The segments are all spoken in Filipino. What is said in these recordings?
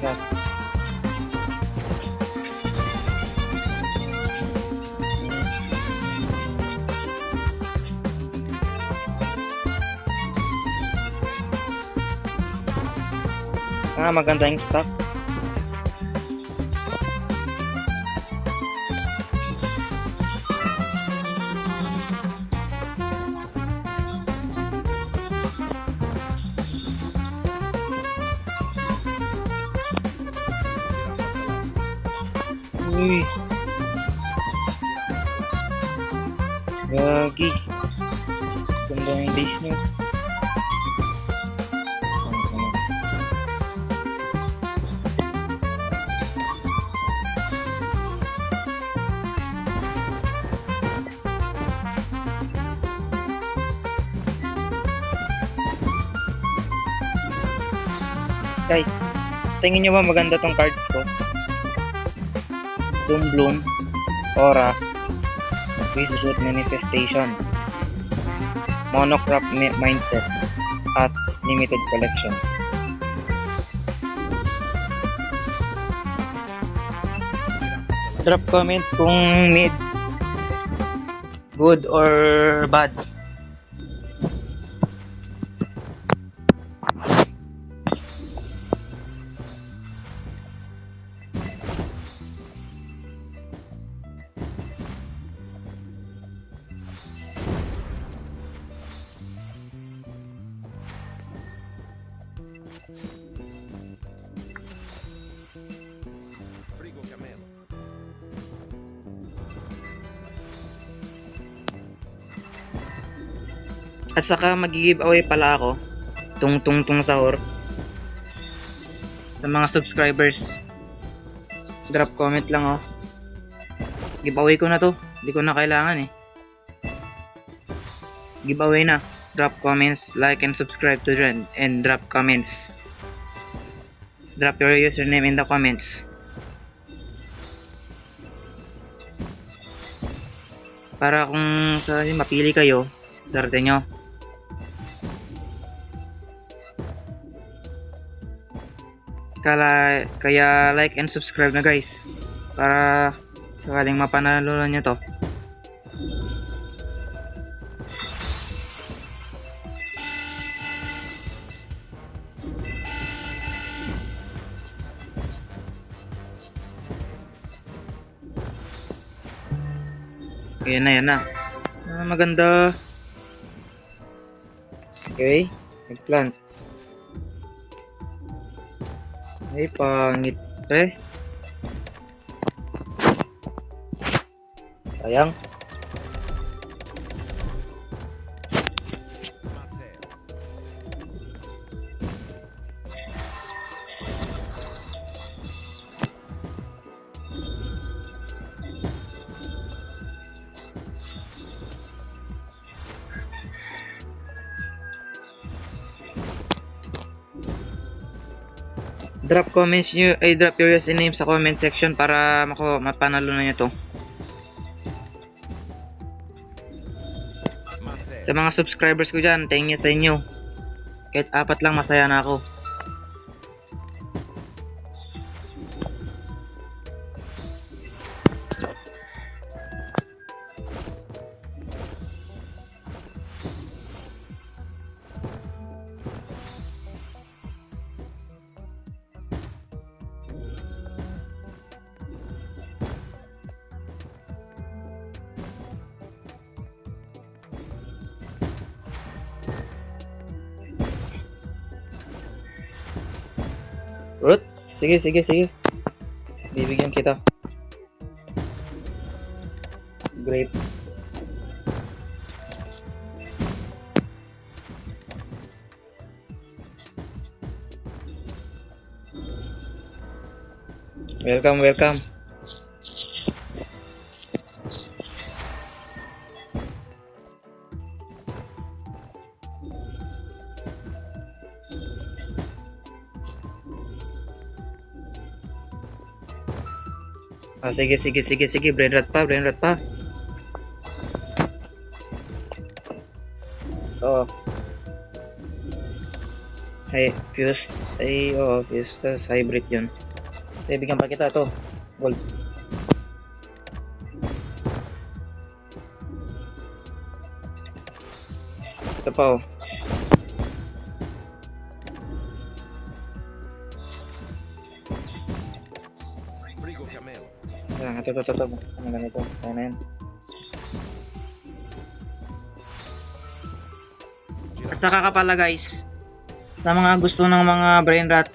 Yan. Maganda yung stock. Uy. Gagi. Ganda yung base niyo. Guys, tingin nyo ba maganda tong cards ko? Bloom, Aura, Wizard Manifestation, Monocrop Mindset, at Limited Collection. Drop comment kung mid, good or bad. At saka mag-giveaway pala ako tung sahur sa mga subscribers. Drop comment lang oh. Giveaway ko na to, hindi ko na kailangan eh. Giveaway na. Drop comments, like and subscribe to Ren, and drop comments. Drop your username in the comments para kung mapili kayo, swerte nyo. Kaya like and subscribe na guys para sakaling mapanalo nyo to. Ayan na, yan na. Maganda. Okay, eggplant. Ay, pangit eh. Sayang. Drop comments nyo, ay drop your username sa comment section para mapanalo na nyo to. Sa mga subscribers ko dyan, thank you sa inyo. Kahit 4 lang, masaya na ako. Root? Sige. Bibigyan kita. Great. Welcome. Sige. Brain rot pa. Oo. Ay, fuse. Ay, oo, fuse. Tapos hybrid yun. Ay, bigyan pa kita to. Gold. Ito pa oh. Frigo Camel. Ito. Ano ganito? Ayan na yan. At saka ka pala guys, sa mga gusto ng mga brain rot,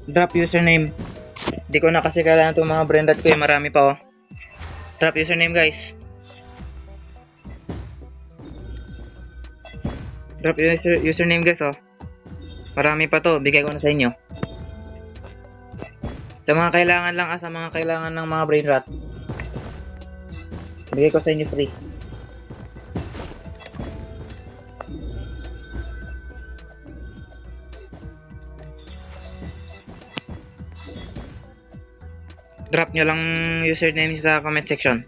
drop username. Hindi ko na kasi kailangan itong mga brain rot ko eh, marami pa oh. Drop username guys. Drop username guys oh. Marami pa to, bigay ko na sa inyo. Sa mga kailangan lang sa mga kailangan ng mga brain rot. Bigay ko sa inyo free. Drop nyo lang username sa comment section.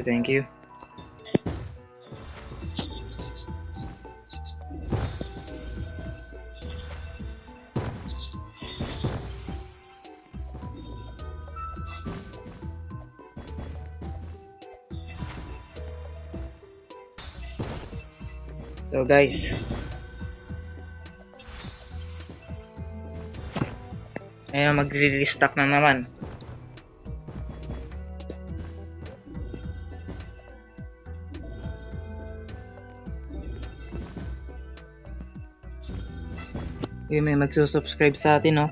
Thank you. So guys, ayan, magre-restock na naman. May magsusubscribe sa atin, no?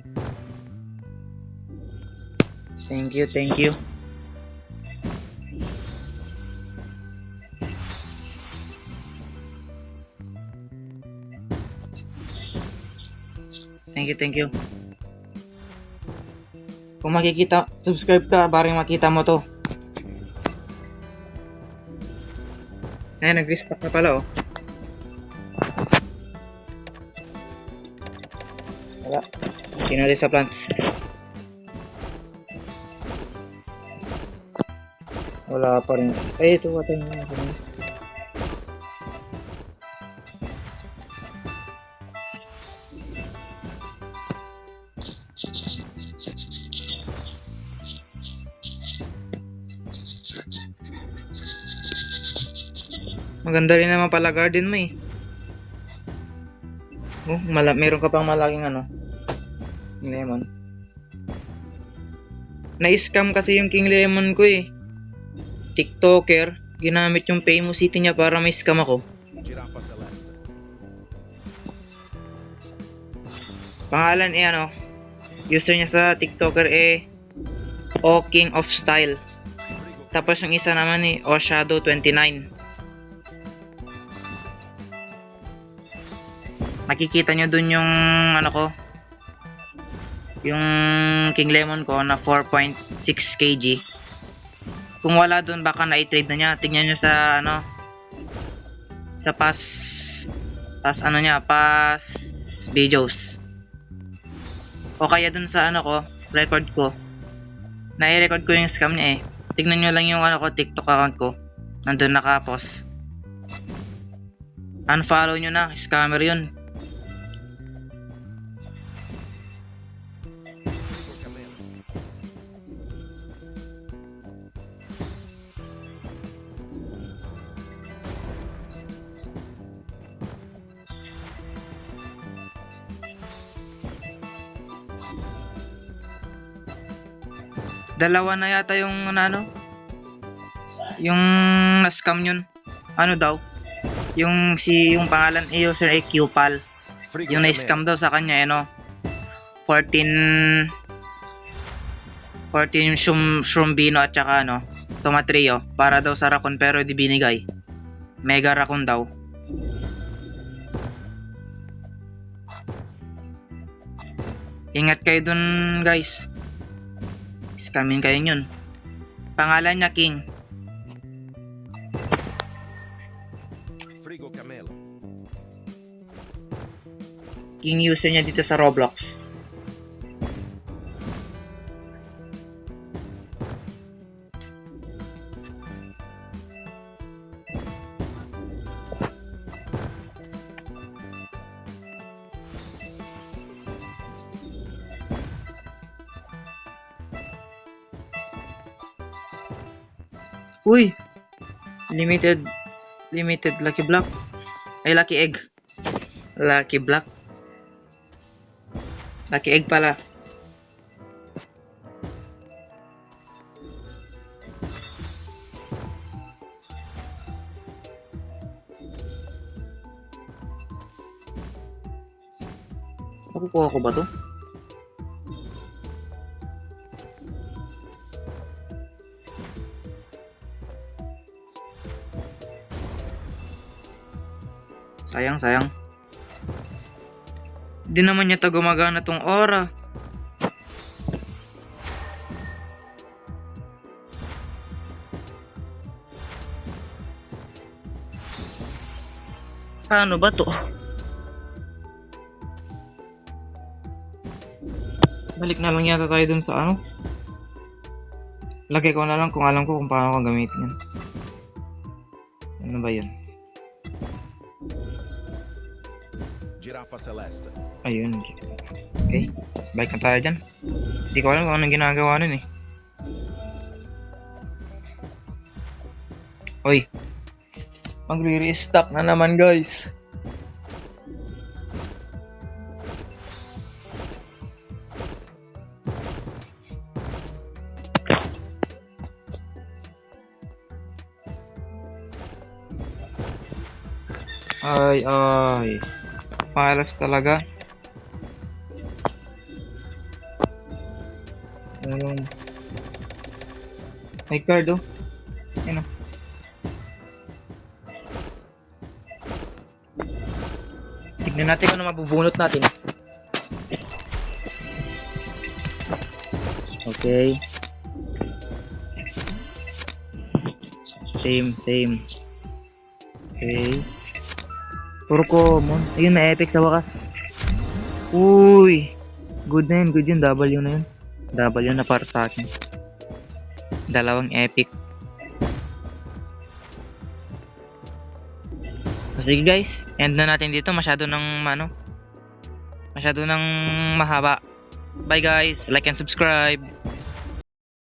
Thank you. Thank you. Kung makikita, subscribe ka, parang makita mo to. Ayan, nag-restock na pala, oh. Wala. Sinuli sa plants. Wala pa rin. Ay, ito, watay mo. Maganda rin naman pala garden mo eh. Oh, meron ka pang malaking ano, King Lemon. Na-scam kasi yung King Lemon ko eh. TikToker, ginamit yung famous city niya para may scam ako. Giraffa Celeste. Pangalan eh ano, user niya sa TikToker eh O King of Style. Tapos yung isa naman eh O Shadow 29. Nakikita nyo dun yung ano ko, yung King Lemon ko na 4.6 kg. Kung wala dun, baka na-trade na niya. Tingnan nyo sa ano, sa past videos, o kaya dun sa ano ko, record ko, na-record ko yung scam niya eh. Tingnan nyo lang yung ano ko, TikTok account ko, nandun nakapost. Unfollow nyo na, scammer yun. Dalawa na yata yung ano, yung na-scam yun. Ano daw? Yung pangalan user ay Qpal. Yung na-scam daw sa kanya, ano, 14 Shrombino at saka ano, Tomatrio para daw sa Raccoon, pero di binigay. Mega Raccoon daw. Ingat kayo dun guys. Scamin kayo yun. Pangalan niya King. Frigo Camel. King user niya dito sa Roblox. Uy! Limited lucky block. Ay, lucky egg. Lucky block. Lucky egg pala. Nakukuha ko ba to? Sayang, sayang. Di naman yata gumagana tong aura. Paano ba to? Balik na lang yata tayo dun sa ano. Lagay ko na lang kung alam ko kung paano ko gamitin yan. Ano ba yun? Girafa Celeste. Ayun. Okay. Balik na tayo dyan. Hindi ko alam kung anong ginagawa nun eh. Uy. Magre-restock na naman guys. Ay, ay. Malas talaga. Ayun. May card oh. Ayun oh. Tignan natin kung ano mabubunot natin. Okay. Same. Okay. Puro common. Ayun, may epic sa wakas. Uy! Good na yun, good yun. W na yun. W na para sa akin. Dalawang epic. Sige guys, end na natin dito. Masyado nang mahaba. Bye guys, like and subscribe.